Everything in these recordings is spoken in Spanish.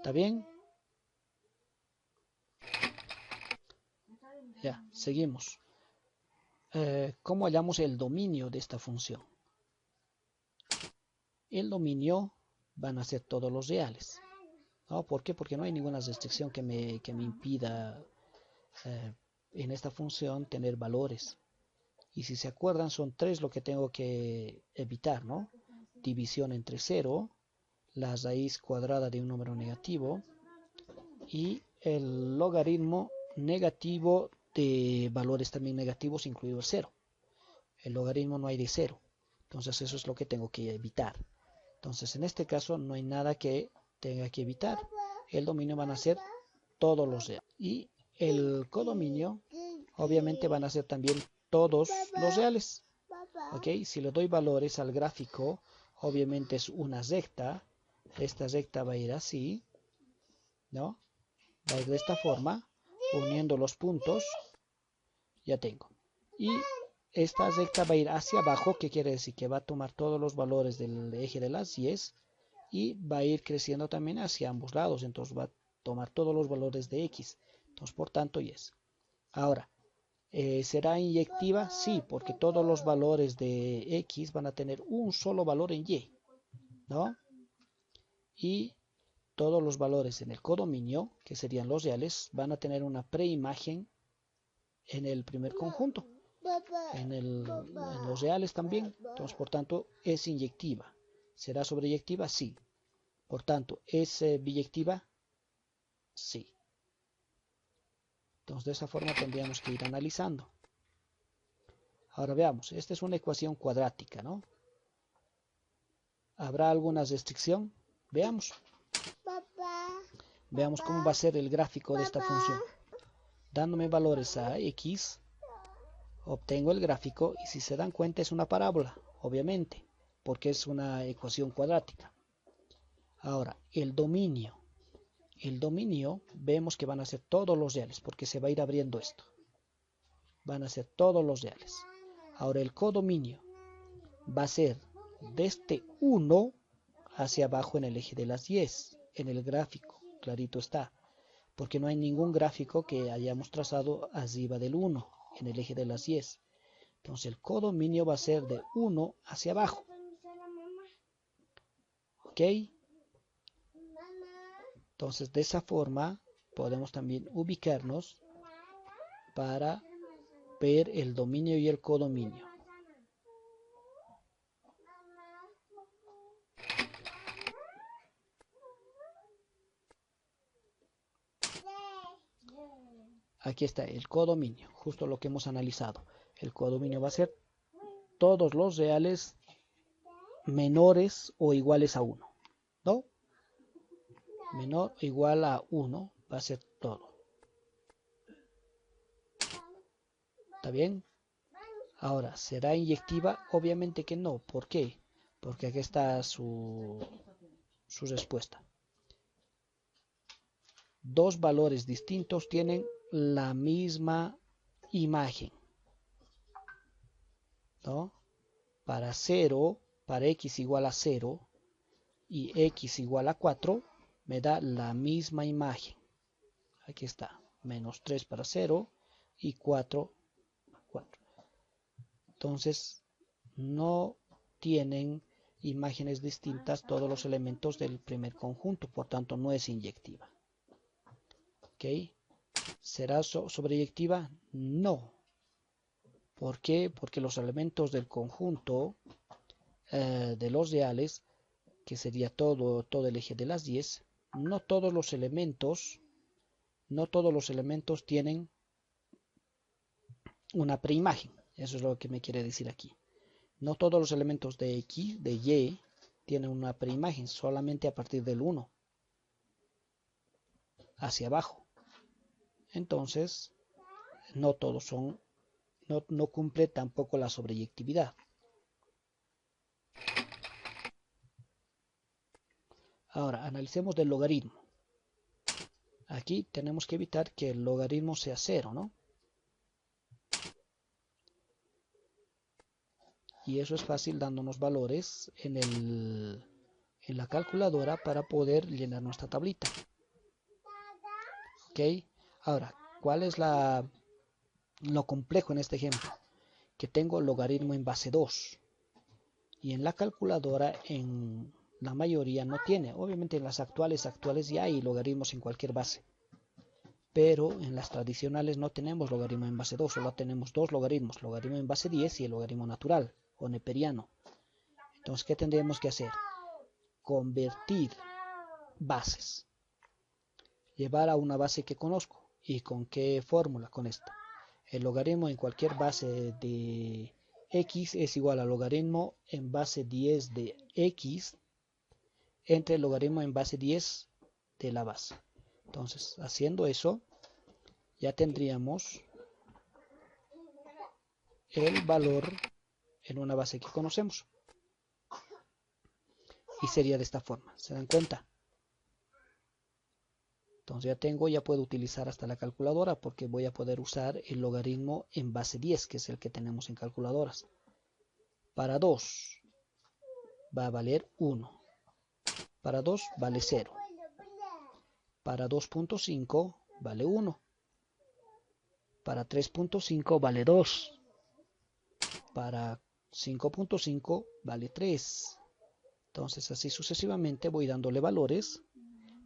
¿Está bien? Ya, seguimos. ¿Cómo hallamos el dominio de esta función? El dominio van a ser todos los reales, ¿no? ¿Por qué? Porque no hay ninguna restricción que me impida en esta función tener valores. Y si se acuerdan, son tres lo que tengo que evitar, ¿no? División entre 0, la raíz cuadrada de un número negativo y el logaritmo negativo de valores también negativos, incluido el 0. El logaritmo no hay de 0. Entonces eso es lo que tengo que evitar. Entonces en este caso no hay nada que tenga que evitar. El dominio van a ser todos los reales. Y el codominio obviamente van a ser también todos los reales. ¿Ok? Si le doy valores al gráfico, obviamente es una recta. Esta recta va a ir así, ¿no? Va a ir de esta forma, uniendo los puntos. Ya tengo. Y esta recta va a ir hacia abajo, que quiere decir que va a tomar todos los valores del eje de las Y y va a ir creciendo también hacia ambos lados. Entonces va a tomar todos los valores de X. Entonces, por tanto, Y. Ahora, ¿será inyectiva? Sí, porque todos los valores de X van a tener un solo valor en Y, ¿no? Y todos los valores en el codominio, que serían los reales, van a tener una preimagen en el primer conjunto, en los reales también. Entonces, por tanto, es inyectiva. ¿Será sobreyectiva? Sí. Por tanto, ¿es biyectiva? Sí. Entonces, de esa forma tendríamos que ir analizando. Ahora veamos, esta es una ecuación cuadrática, ¿no? ¿Habrá alguna restricción? Veamos. Veamos cómo va a ser el gráfico de esta función. Dándome valores a X, obtengo el gráfico y si se dan cuenta es una parábola, obviamente, porque es una ecuación cuadrática. Ahora, el dominio. El dominio vemos que van a ser todos los reales, porque se va a ir abriendo esto. Van a ser todos los reales. Ahora, el codominio va a ser desde 1 hacia abajo en el eje de las Y, en el gráfico, clarito está, porque no hay ningún gráfico que hayamos trazado arriba del 1 en el eje de las Y. Entonces el codominio va a ser de 1 hacia abajo. ¿Ok? Entonces de esa forma podemos también ubicarnos para ver el dominio y el codominio. Aquí está el codominio, justo lo que hemos analizado. El codominio va a ser todos los reales menores o iguales a 1, ¿no? Menor o igual a 1 va a ser todo. ¿Está bien? Ahora, ¿será inyectiva? Obviamente que no. ¿Por qué? Porque aquí está su respuesta. Dos valores distintos tienen la misma imagen, ¿no? Para 0, para x igual a 0 y x igual a 4, me da la misma imagen. Aquí está, menos 3 para 0 y 4. Entonces, no tienen imágenes distintas todos los elementos del primer conjunto, por tanto no es inyectiva. ¿Ok? ¿Será sobreyectiva? No. ¿Por qué? Porque los elementos del conjunto de los reales, que sería todo el eje de las 10, no todos los elementos tienen una preimagen. Eso es lo que me quiere decir aquí. No todos los elementos de X, de Y, tienen una preimagen, solamente a partir del 1 hacia abajo. Entonces, no todos son, no cumple tampoco la sobreyectividad. Ahora, analicemos del logaritmo. Aquí tenemos que evitar que el logaritmo sea 0, ¿no? Y eso es fácil dándonos valores en la calculadora para poder llenar nuestra tablita. ¿Ok? Ahora, ¿cuál es lo complejo en este ejemplo? Que tengo logaritmo en base 2. Y en la calculadora, en la mayoría no tiene. Obviamente en las actuales ya hay logaritmos en cualquier base. Pero en las tradicionales no tenemos logaritmo en base 2, solo tenemos dos logaritmos, logaritmo en base 10 y el logaritmo natural o neperiano. Entonces, ¿qué tendríamos que hacer? Convertir bases, llevar a una base que conozco. ¿Y con qué fórmula? Con esta. El logaritmo en cualquier base de x es igual al logaritmo en base 10 de x entre el logaritmo en base 10 de la base. Entonces, haciendo eso, ya tendríamos el valor en una base que conocemos. Y sería de esta forma. ¿Se dan cuenta? Entonces ya puedo utilizar hasta la calculadora porque voy a poder usar el logaritmo en base 10, que es el que tenemos en calculadoras. Para 2 va a valer 1. Para 2 vale 0. Para 2.5 vale 1. Para 3.5 vale 2. Para 5.5 vale 3. Entonces así sucesivamente voy dándole valores,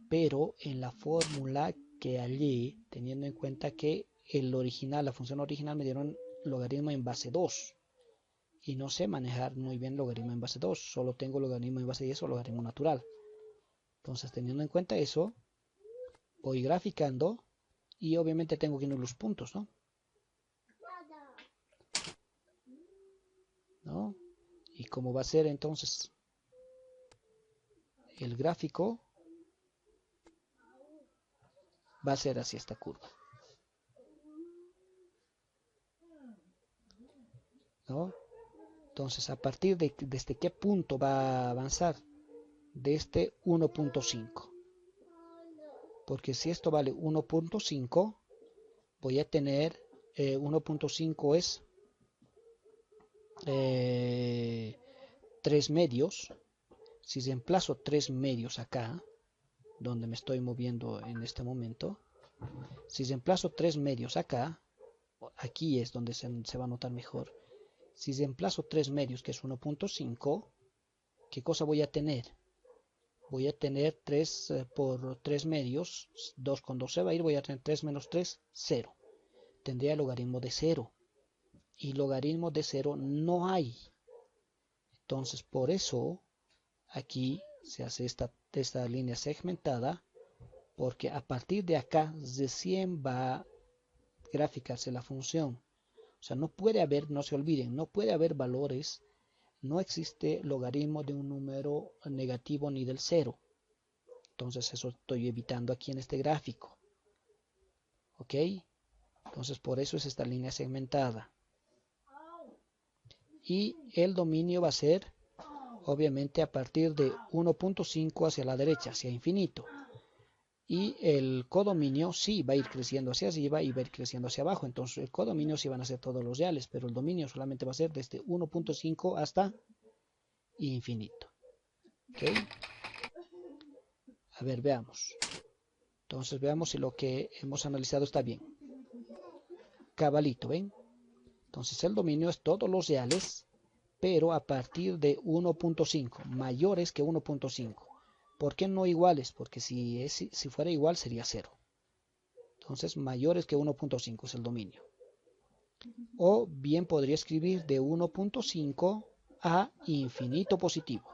pero en la fórmula que hallé, teniendo en cuenta que la función original me dieron logaritmo en base 2. Y no sé manejar muy bien logaritmo en base 2, solo tengo logaritmo en base 10 o logaritmo natural. Entonces, teniendo en cuenta eso, voy graficando y obviamente tengo que unir los puntos, ¿no? Y cómo va a ser entonces el gráfico, va a ser así esta curva, ¿no? Entonces, a partir de desde qué punto va a avanzar, de este 1.5, porque si esto vale 1.5, voy a tener 1.5 es 3 medios. Si reemplazo 3 medios acá, donde me estoy moviendo en este momento, si reemplazo 3 medios acá, aquí es donde se va a notar mejor. Si reemplazo 3 medios, que es 1.5, ¿qué cosa voy a tener? Voy a tener 3 por 3 medios, 2 con 2 se va a ir, voy a tener 3 menos 3, 0. Tendría el logaritmo de 0. Y logaritmo de 0 no hay. Entonces, por eso, aquí se hace esta línea segmentada, porque a partir de acá recién va a graficarse la función. O sea, no puede haber, no se olviden, no puede haber valores, no existe logaritmo de un número negativo ni del 0. Entonces eso estoy evitando aquí en este gráfico. ¿Ok? Entonces por eso es esta línea segmentada. Y el dominio va a ser, obviamente, a partir de 1.5 hacia la derecha, hacia infinito. Y el codominio sí va a ir creciendo hacia arriba y va a ir creciendo hacia abajo. Entonces el codominio sí van a ser todos los reales, pero el dominio solamente va a ser desde 1.5 hasta infinito. ¿Ok? A ver, veamos. Entonces veamos si lo que hemos analizado está bien. Cabalito, ¿ven? Entonces el dominio es todos los reales, pero a partir de 1.5, mayores que 1.5. ¿Por qué no iguales? Porque si fuera igual sería 0. Entonces mayores que 1.5 es el dominio. O bien podría escribir de 1.5 a infinito positivo.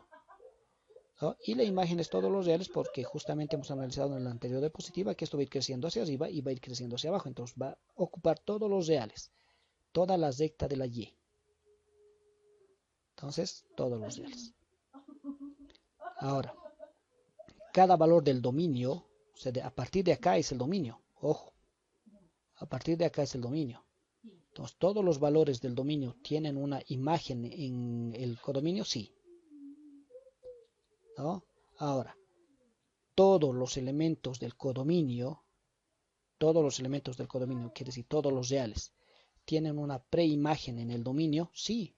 ¿No? Y la imagen es todos los reales porque justamente hemos analizado en la anterior diapositiva que esto va a ir creciendo hacia arriba y va a ir creciendo hacia abajo. Entonces va a ocupar todos los reales, toda la recta de la Y. Entonces, todos los reales. Ahora, cada valor del dominio, o sea, a partir de acá es el dominio. Ojo, a partir de acá es el dominio. Entonces, todos los valores del dominio tienen una imagen en el codominio, sí. ¿No? Ahora, todos los elementos del codominio, quiere decir todos los reales, ¿tienen una preimagen en el dominio? Sí.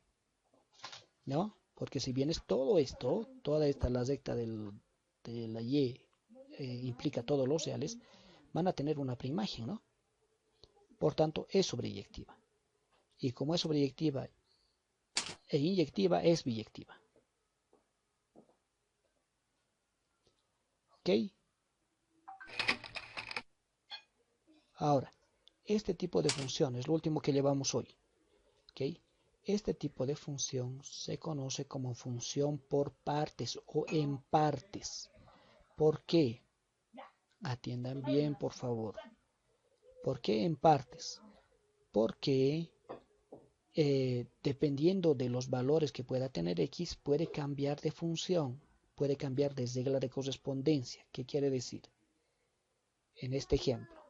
¿No? Porque si bien es todo esto, toda esta la recta de la Y implica todos los reales, van a tener una preimagen, ¿no? Por tanto, es sobreyectiva. Y como es sobreyectiva e inyectiva, es biyectiva. ¿Ok? Ahora, este tipo de función es lo último que llevamos hoy. ¿Ok? Este tipo de función se conoce como función por partes o en partes. ¿Por qué? Atiendan bien, por favor. ¿Por qué en partes? Porque dependiendo de los valores que pueda tener x, puede cambiar de función, puede cambiar de regla de correspondencia. ¿Qué quiere decir? En este ejemplo,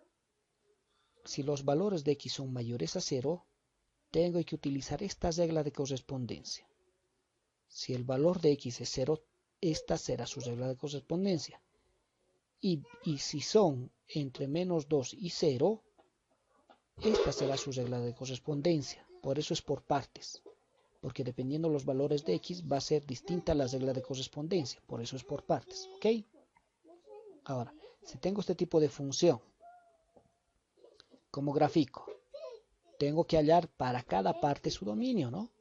si los valores de x son mayores a 0, tengo que utilizar esta regla de correspondencia. Si el valor de x es 0, esta será su regla de correspondencia. Y si son entre menos 2 y 0, esta será su regla de correspondencia. Por eso es por partes. Porque dependiendo de los valores de x va a ser distinta la regla de correspondencia. Por eso es por partes. ¿Ok? Ahora, si tengo este tipo de función como gráfico, tengo que hallar para cada parte su dominio, ¿no?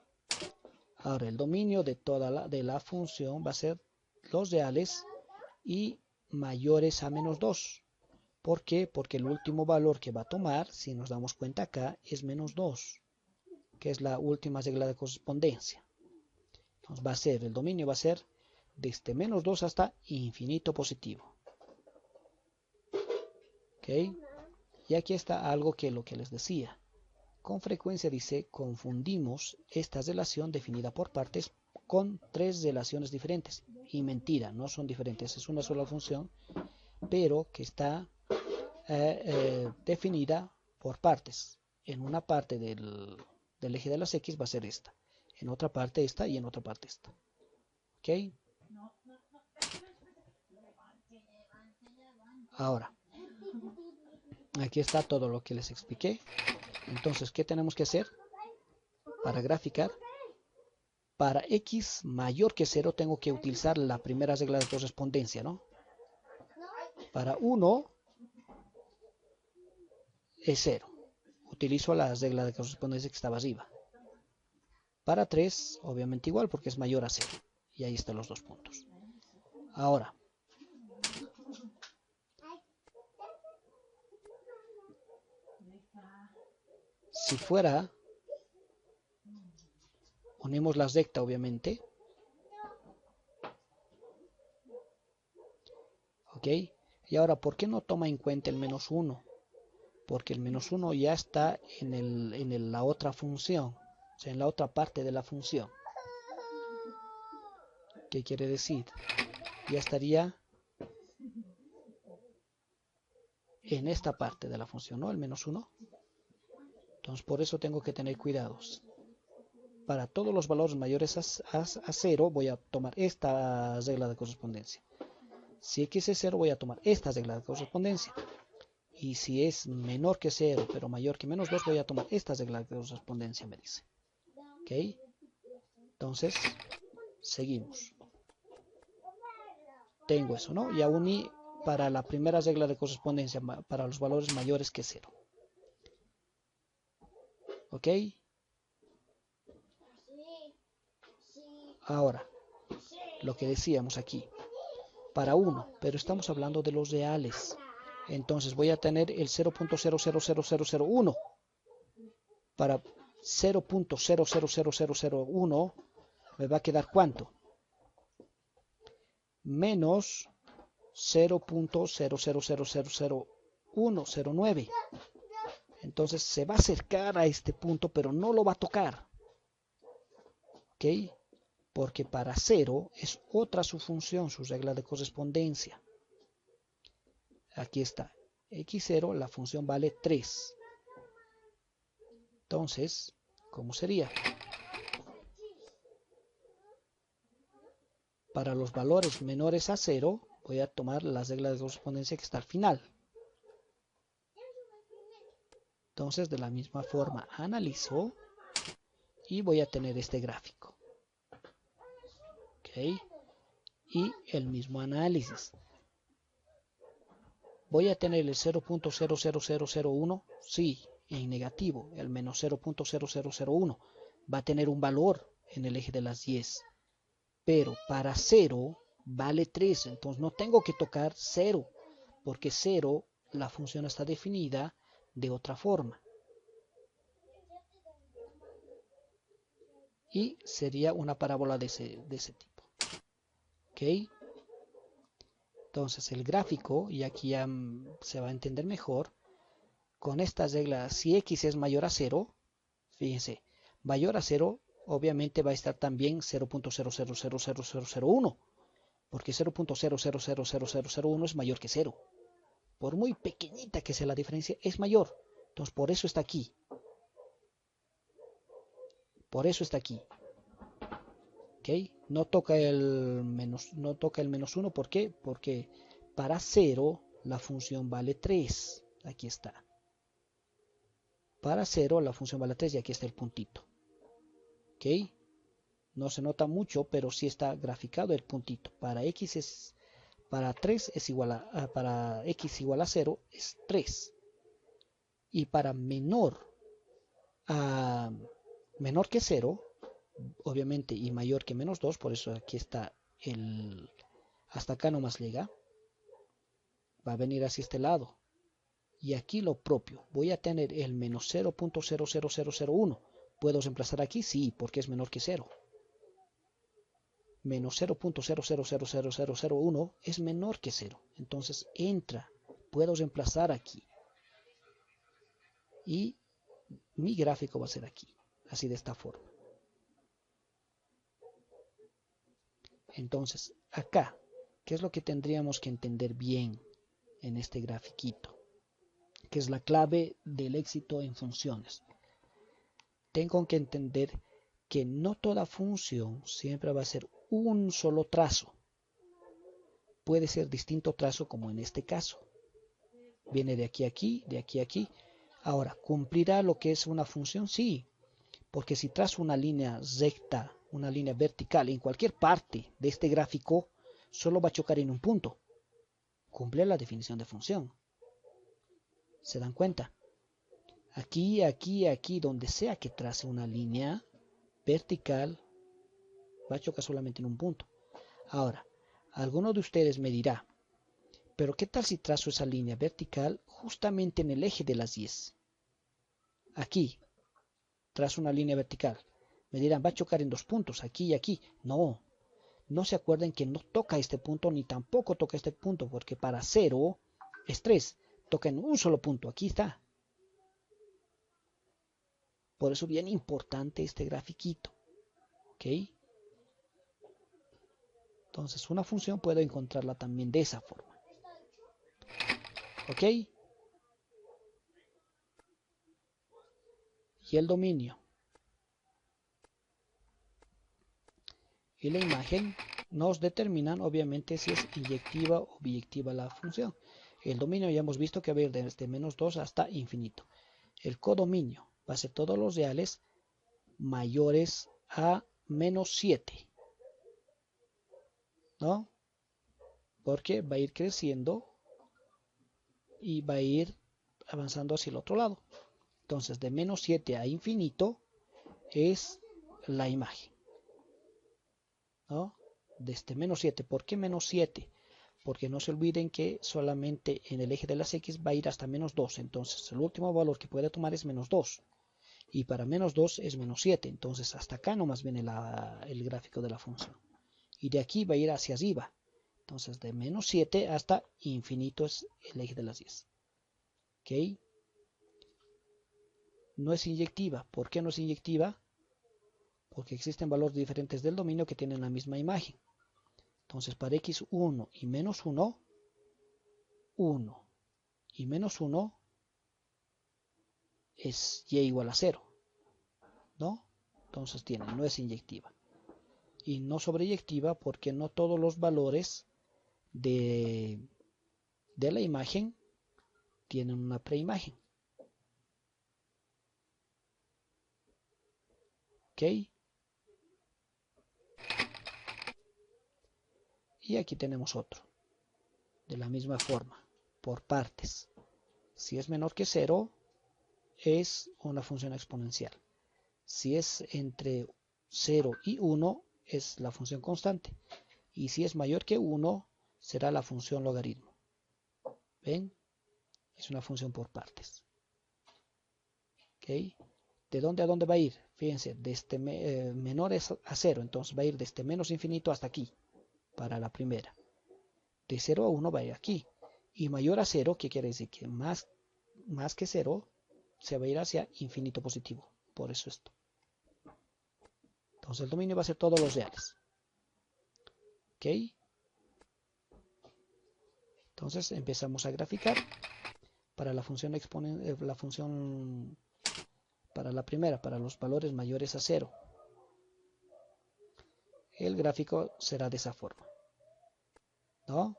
Ahora, el dominio de toda la función va a ser los reales y mayores a menos 2. ¿Por qué? Porque el último valor que va a tomar, si nos damos cuenta acá, es menos 2, que es la última regla de correspondencia. Entonces va a ser, el dominio va a ser desde menos 2 hasta infinito positivo. ¿Ok? Y aquí está algo que lo que les decía. Con frecuencia dice, confundimos esta relación definida por partes con tres relaciones diferentes. Y mentira, no son diferentes, es una sola función, pero que está definida por partes. En una parte del eje de las X va a ser esta, en otra parte esta y en otra parte esta. ¿Ok? Ahora, aquí está todo lo que les expliqué. Entonces, ¿qué tenemos que hacer para graficar? Para x mayor que 0 tengo que utilizar la primera regla de correspondencia, ¿no? Para 1 es 0. Utilizo la regla de correspondencia que estaba arriba. Para 3, obviamente igual porque es mayor a 0. Y ahí están los dos puntos. Ahora, si fuera, unimos la recta obviamente. ¿Ok? Y ahora, ¿por qué no toma en cuenta el menos 1? Porque el menos 1 ya está en la otra función, o sea, en la otra parte de la función. ¿Qué quiere decir? Ya estaría en esta parte de la función, ¿no? El menos 1. Entonces, por eso tengo que tener cuidados. Para todos los valores mayores a 0, voy a tomar esta regla de correspondencia. Si x es 0, voy a tomar esta regla de correspondencia. Y si es menor que 0, pero mayor que menos 2, voy a tomar esta regla de correspondencia, me dice. ¿Ok? Entonces, seguimos. Tengo eso, ¿no? Ya uní para la primera regla de correspondencia, para los valores mayores que 0. ¿Ok? Ahora, lo que decíamos aquí. Para 1, pero estamos hablando de los reales. Entonces voy a tener el 0.000001 para 0.000001 me va a quedar ¿cuánto? Menos 0.00000109. Entonces se va a acercar a este punto, pero no lo va a tocar. ¿Ok? Porque para 0 es otra su función, su regla de correspondencia. Aquí está. X0, la función vale 3. Entonces, ¿cómo sería? Para los valores menores a 0, voy a tomar la regla de correspondencia que está al final. Entonces, de la misma forma, analizo y voy a tener este gráfico. ¿Ok? Y el mismo análisis. Voy a tener el 0.00001, sí, en negativo, el menos 0.0001 va a tener un valor en el eje de las 10, pero para 0 vale 3, entonces no tengo que tocar 0, porque 0 la función está definida de otra forma. Y sería una parábola de ese tipo. ¿Ok? Entonces el gráfico, y aquí ya se va a entender mejor, con estas reglas, si x es mayor a 0, fíjense, mayor a 0, obviamente va a estar también 0.0000001, porque 0.0000001 es mayor que 0. Por muy pequeñita que sea la diferencia, es mayor. Entonces, por eso está aquí. Por eso está aquí. ¿Ok? No toca el menos 1. ¿Por qué? Porque para 0 la función vale 3. Aquí está. Para 0 la función vale 3 y aquí está el puntito. ¿Ok? No se nota mucho, pero sí está graficado el puntito. Para 3 es igual para x igual a 0 es 3. Y para menor que 0, obviamente, y mayor que menos 2, por eso aquí está hasta acá nomás llega, va a venir hacia este lado. Y aquí lo propio, voy a tener el menos 0.00001. ¿Puedo reemplazar aquí? Sí, porque es menor que 0. Menos 0.0000001 es menor que 0. Entonces entra, puedo reemplazar aquí. Y mi gráfico va a ser aquí, así de esta forma. Entonces, acá, ¿qué es lo que tendríamos que entender bien en este grafiquito? Que es la clave del éxito en funciones. Tengo que entender que no toda función siempre va a ser un solo trazo. Puede ser distinto trazo como en este caso. Viene de aquí a aquí, de aquí a aquí. Ahora, ¿cumplirá lo que es una función? Sí, porque si trazo una línea recta, una línea vertical en cualquier parte de este gráfico, solo va a chocar en un punto. Cumple la definición de función. ¿Se dan cuenta? Aquí, aquí, aquí, donde sea que trace una línea vertical, va a chocar solamente en un punto. Ahora, alguno de ustedes me dirá, pero ¿qué tal si trazo esa línea vertical justamente en el eje de las 10? Aquí, trazo una línea vertical. Me dirán, va a chocar en dos puntos, aquí y aquí. No, no se acuerden que no toca este punto ni tampoco toca este punto, porque para 0 es 3. Toca en un solo punto, aquí está. Por eso bien importante este grafiquito. ¿Ok? Entonces una función puedo encontrarla también de esa forma. ¿Ok? Y el dominio y la imagen nos determinan obviamente si es inyectiva o biyectiva la función. El dominio ya hemos visto que va a ir desde menos 2 hasta infinito. El codominio va a ser todos los reales mayores a menos 7. ¿No? Porque va a ir creciendo y va a ir avanzando hacia el otro lado. Entonces, de menos 7 a infinito es la imagen. ¿No? Desde menos 7. ¿Por qué menos 7? Porque no se olviden que solamente en el eje de las x va a ir hasta menos 2. Entonces, el último valor que puede tomar es menos 2. Y para menos 2 es menos 7. Entonces, hasta acá nomás viene el gráfico de la función. Y de aquí va a ir hacia arriba. Entonces, de menos 7 hasta infinito es el eje de las 10. ¿Ok? No es inyectiva. ¿Por qué no es inyectiva? Porque existen valores diferentes del dominio que tienen la misma imagen. Entonces, para x1 y menos 1, 1 y menos 1 es y igual a 0. ¿No? Entonces no es inyectiva. Y no sobreyectiva porque no todos los valores de la imagen tienen una preimagen. ¿Ok? Y aquí tenemos otro. De la misma forma. por partes. Si es menor que 0, es una función exponencial. Si es entre 0 y 1, es la función constante. Y si es mayor que 1, será la función logaritmo. ¿Ven? Es una función por partes. ¿Ok? ¿De dónde a dónde va a ir? Fíjense, desde menor a 0, entonces va a ir desde menos infinito hasta aquí, para la primera. De 0 a 1 va a ir aquí. Y mayor a 0, ¿qué quiere decir? Que más que 0 se va a ir hacia infinito positivo. Por eso esto. Entonces el dominio va a ser todos los reales. ¿Ok? Entonces empezamos a graficar para la función para la primera, para los valores mayores a 0. El gráfico será de esa forma, ¿no?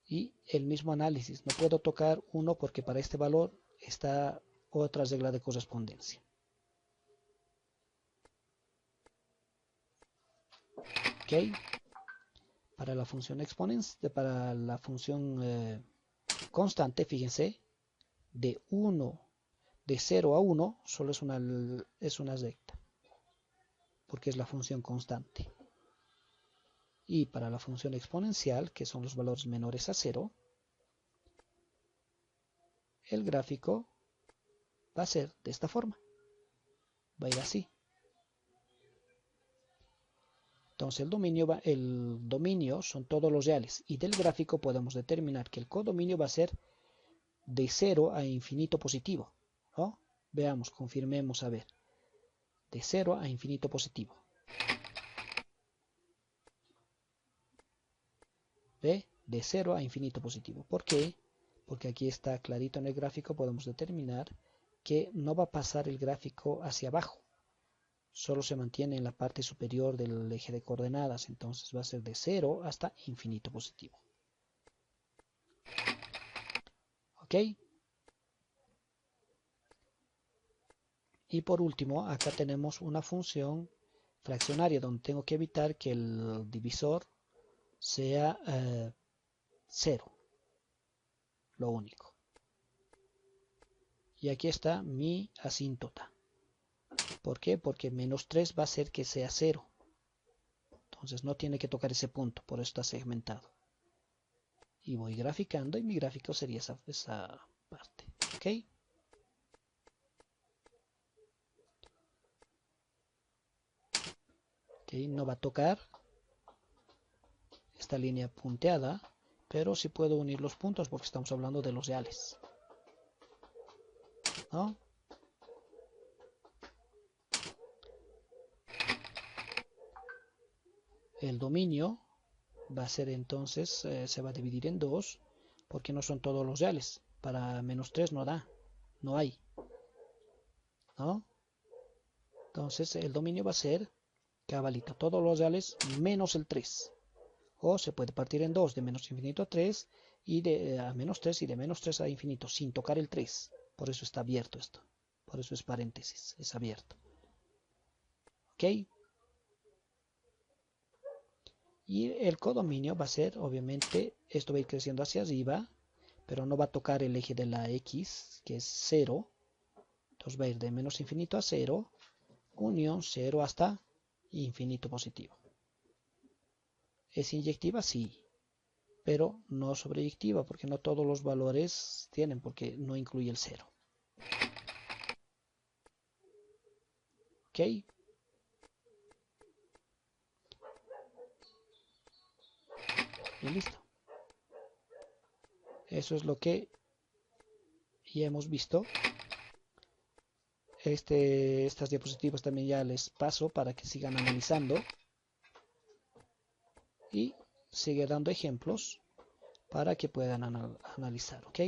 Y el mismo análisis. No puedo tocar 1 porque para este valor está otra regla de correspondencia. ¿Ok? Para la función exponencial, para la función constante, fíjense, de 0 a 1 solo es una recta, porque es la función constante. Y para la función exponencial, que son los valores menores a 0, el gráfico va a ser de esta forma. Va a ir así. Entonces el dominio son todos los reales. Y del gráfico podemos determinar que el codominio va a ser de 0 a infinito positivo, ¿no? Veamos, confirmemos a ver. De 0 a infinito positivo. ¿Ve? De 0 a infinito positivo. ¿Por qué? Porque aquí está clarito en el gráfico, podemos determinar que no va a pasar el gráfico hacia abajo. Solo se mantiene en la parte superior del eje de coordenadas. Entonces va a ser de 0 hasta infinito positivo. ¿Ok? Y por último, acá tenemos una función fraccionaria donde tengo que evitar que el divisor sea 0. Lo único. Y aquí está mi asíntota. ¿Por qué? Porque menos 3 va a hacer que sea 0. Entonces no tiene que tocar ese punto, por eso está segmentado. Y voy graficando y mi gráfico sería esa parte. ¿Ok? Ok, no va a tocar esta línea punteada, pero sí puedo unir los puntos porque estamos hablando de los reales, ¿no? El dominio va a ser entonces, se va a dividir en 2 porque no son todos los reales. Para menos 3 no da, no hay, ¿no? Entonces el dominio va a ser cabalito, todos los reales menos el 3. O se puede partir en 2, de menos infinito a 3 y a menos 3 y de menos 3 a infinito, sin tocar el 3. Por eso está abierto esto. Por eso es paréntesis, es abierto. ¿Ok? Y el codominio va a ser, obviamente, esto va a ir creciendo hacia arriba, pero no va a tocar el eje de la X, que es 0. Entonces va a ir de menos infinito a 0, unión 0 hasta infinito positivo. ¿Es inyectiva? Sí, pero no sobreyectiva, porque no todos los valores tienen, porque no incluye el 0. ¿Ok? Y listo. Eso es lo que ya hemos visto. Estas diapositivas también ya les paso para que sigan analizando. Y sigue dando ejemplos para que puedan analizar, ¿ok?